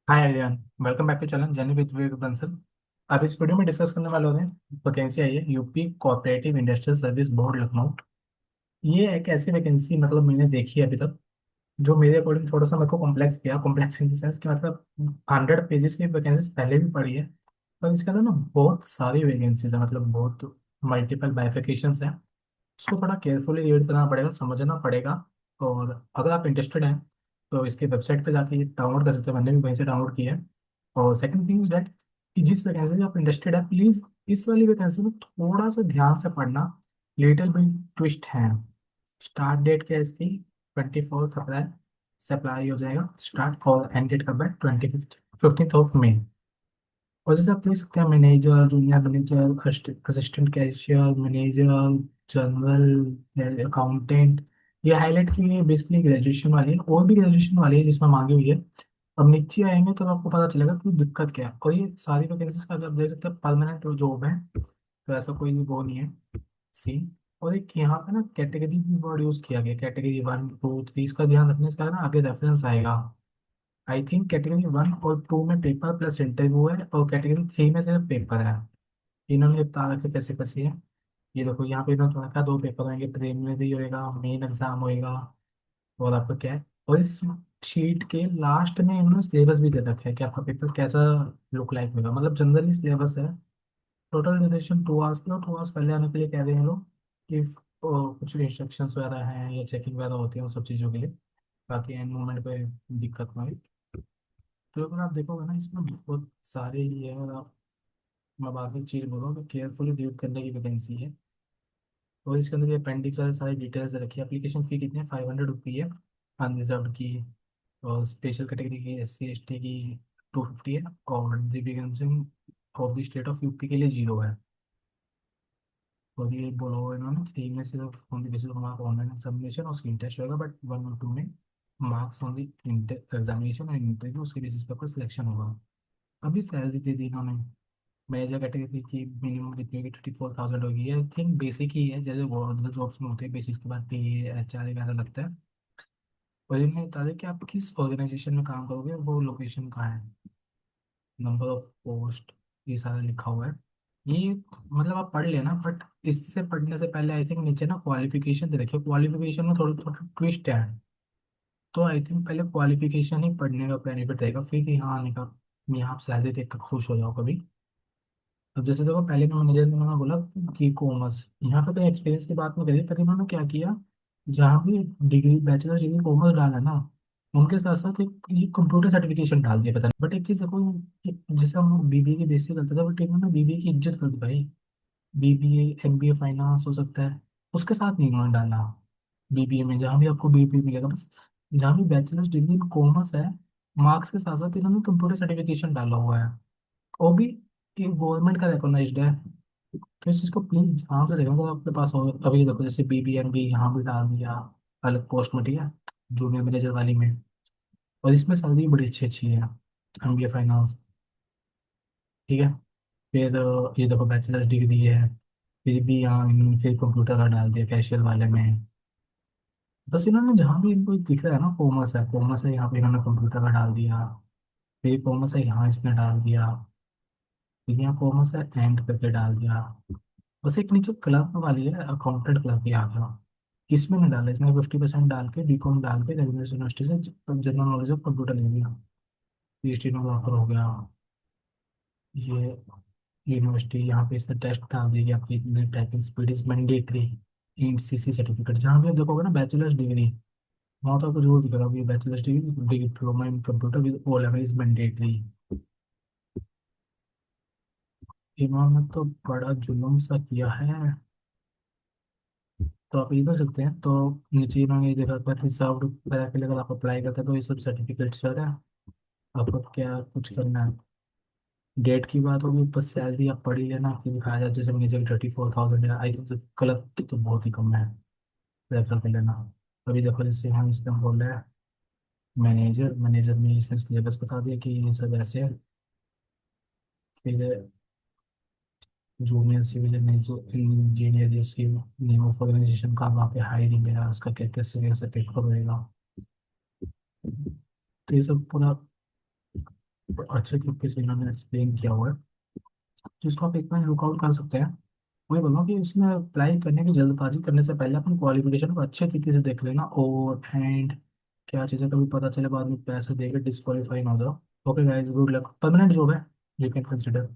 Hi Aryan. Welcome back to channel journey with Vivek Bansal. अब इस video में डिस्कस करने वाले होते हैं वैकेंसी आई है UP cooperative industrial service board Lucknow. ये एक ऐसी वैकेंसी मतलब मैंने देखी है अभी तक जो मेरे अकॉर्डिंग थोड़ा सा मेरे को कॉम्प्लेक्स इन द सेंस कि मतलब 100 पेजेस की वैकेंसीज पहले भी पढ़ी है। पर इसके अंदर ना बहुत सारी वैकेंसीज है, मतलब बहुत मल्टीपल बाइफिकेशंस हैं। उसको थोड़ा केयरफुली रीड करना पड़ेगा, समझना पड़ेगा। और अगर आप इंटरेस्टेड हैं तो इसके वेबसाइट पे जाके डाउनलोड कर सकते हैं, मैंने भी वहीं से डाउनलोड किया है। और सेकंड थिंग इज दैट कि जिस वैकेंसी में आप इंटरेस्टेड है प्लीज़ इस वाली वैकेंसी में थोड़ा सा ध्यान से पढ़ना। लिटिल बिट ट्विस्ट है। स्टार्ट डेट क्या है इसकी? 24 अप्रैल से अप्लाई हो जाएगा स्टार्ट, और एंड डेट कब है? 15th of May. और जैसे आप देख सकते हैं manager, junior manager, assistant cashier manager, general accountant, ये हाईलाइट की हुई है। बेसिकली ग्रेजुएशन वाली है, और भी ग्रेजुएशन वाली है जिसमें मांगी हुई है। अब नीचे आएंगे तो आपको पता चलेगा कि दिक्कत क्या है। और ये सारी वैकेंसीज का अगर आप देख सकते हैं परमानेंट जॉब है, तो ऐसा कोई भी वो नहीं है सीन। और एक यहाँ पे ना कैटेगरी भी वर्ड यूज किया गया, कैटेगरी 1 2 3। इसका ध्यान रखने से ना आगे रेफरेंस आएगा। आई थिंक कैटेगरी 1 और 2 में पेपर प्लस इंटरव्यू है, और कैटेगरी 3 में सिर्फ पेपर है। इन्होंने बता रखे कैसे कैसे है। ये देखो यहाँ पे इन्होंने रखा 2 पेपर होंगे, प्रिलिमिनरी होएगा, मेन एग्जाम होएगा। और आपका क्या है, और इस शीट के लास्ट में इन्होंने सिलेबस भी दे रखा है कि आपका पेपर कैसा लुक लाइक होगा। मतलब जनरली सिलेबस है। टोटल ड्यूरेशन 2 आवर्स की, और 2 आवर्स पहले आने के लिए कह रहे हैं लोग कि कुछ इंस्ट्रक्शंस वगैरह हैं या चेकिंग वगैरह होती है उन सब चीज़ों के लिए, ताकि एंड मोमेंट पे दिक्कत ना हो। तो अगर आप देखोगे ना इसमें बहुत सारे ही है। और आप, मैं बाद में चीज़ बोल रहा हूँ कि केयरफुली रीड करने की वैकेंसी है। और इसके अंदर ये अपेंडिक्स वाले सारी डिटेल्स रखी है। एप्लीकेशन फ़ी कितनी है? 500 रुपी है अनरिजर्व की। और स्पेशल कैटेगरी की SC ST की 250 है। और दिव्यांगजन of the state of UP के लिए 0 है। और ये बोला हुआ है इन्होंने 3 में सिर्फ on the basis of mark online examination और स्क्रीन टेस्ट होगा, बट 1 और 2 में मार्क्स ऑन द एग्जामिनेशन और इंटरव्यू, उसके बेसिस पर आपका सिलेक्शन होगा। अभी सैलरी दे दी इन्होंने। मेजर कैटेगरी की मिनिमम कितनी होगी? 34,000 होगी। आई थिंक बेसिक ही है, जैसे वो अदर जॉब्स में होते हैं बेसिक्स के बाद PA HR वगैरह लगता है। और इन्हें बता दें कि आप किस ऑर्गेनाइजेशन में काम करोगे, वो लोकेशन कहाँ है, नंबर ऑफ पोस्ट, ये सारा लिखा हुआ है। ये मतलब आप पढ़ लेना, बट इससे पढ़ने से पहले आई थिंक नीचे ना क्वालिफिकेशन दे रखिए। क्वालिफिकेशन में थोड़ा थोड़ा ट्विस्ट है। तो आई थिंक पहले क्वालिफिकेशन ही पढ़ने का बेनिफिट रहेगा, फिर यहाँ आने का। यहाँ आप सैलरी देख कर खुश हो जाओ कभी। अब जैसे देखो पहले मैं मैनेजर ने उन्होंने बोला कि कॉमर्स, यहाँ पे कोई एक्सपीरियंस की बात नहीं करी, पर इन्होंने क्या किया, जहाँ भी डिग्री बैचलर डिग्री कॉमर्स डाला ना, उनके साथ साथ एक ये कंप्यूटर सर्टिफिकेशन डाल दिया। पता नहीं, बट एक चीज़ देखो, जैसे हम लोग BBA की बेसिस करते थे, बट इन्होंने BBA की इज्जत कर दी भाई। BBA MBA फाइनेंस हो सकता है, उसके साथ नहीं उन्होंने डाला। BBA में जहाँ भी आपको BBA मिलेगा बस, जहाँ भी बैचलर डिग्री इन कॉमर्स है, मार्क्स के साथ साथ इन्होंने कंप्यूटर सर्टिफिकेशन डाला हुआ है। वो भी ये गवर्नमेंट का रिकॉग्नाइज्ड है। तो इस चीज़ को प्लीज ध्यान से देखो। अगर आपके पास हो अभी देखो, जैसे BBMB यहाँ भी डाल दिया अलग पोस्ट में, ठीक है, जूनियर मैनेजर वाली में। और इसमें सैलरी बड़ी अच्छी अच्छी है। MBA फाइनेंस, ठीक है। फिर ये देखो बैचलर डिग्री है, फिर भी यहाँ इन्होंने फिर कंप्यूटर का डाल दिया कैशियर वाले में। बस इन्होंने जहाँ भी इनको दिख रहा है ना, कॉमर्स है यहाँ पे इन्होंने कंप्यूटर का डाल दिया। फिर कॉमर्स है यहाँ इसने डाल दिया। फिर यहाँ कॉमर्स है एंड करके डाल दिया। बस एक नीचे क्लब वाली है अकाउंटेंट क्लब की आ गया, इसमें नहीं डाला इसने। 50% डाल के BCom डाल के रेगुलर यूनिवर्सिटी से जनरल नॉलेज ऑफ कंप्यूटर ले लिया। PhD में ऑफर हो गया। ये यूनिवर्सिटी यहाँ पे इसने टेस्ट डाल दिया कि आपकी इतनी typing speed is mandatory in CC certificate. जहाँ भी आप देखोगे ना बैचलर्स डिग्री, वहाँ तो आपको जरूर दिख रहा होगा bachelors degree diploma in computer with O level is mandatory. इन्होंने तो बड़ा जुल्म सा किया है। तो आप ये कर सकते हैं, तो नीचे इन्होंने ये देखा पर रिजर्व वगैरह के लिए अगर आप अप्लाई करते हैं तो ये सब सर्टिफिकेट्स वगैरह आपको क्या कुछ करना है। डेट की बात होगी, ऊपर सैलरी आप पढ़ ही लेना कि दिखाया जाए, जैसे मुझे 34,000 है। आई थिंक गलत की तो बहुत ही कम है, रेफर कर लेना। अभी देखो जैसे हम इसमें बोल रहे हैं मैनेजर में इसने सिलेबस बता दिया कि ये सब ऐसे है। फिर जूनियर सिविल इंजीनियर, इसकी नेम ऑफ ऑर्गेनाइजेशन का वहाँ पे हायरिंग है, उसका क्या कैसे कैसे पेपर होएगा। तो ये सब पूरा तो अच्छे तरीके से इन्होंने एक्सप्लेन किया हुआ है, तो इसको आप एक बार लुकआउट कर सकते हैं। वही बोल रहा हूँ कि इसमें अप्लाई करने की जल्दबाजी करने से पहले अपन क्वालिफिकेशन को अच्छे तरीके से देख लेना, और एंड क्या चीज़ें कभी पता चले बाद में पैसे देकर डिस्qualify ना हो जाओ। Okay guys, good luck, permanent job है, यू कैन कंसिडर।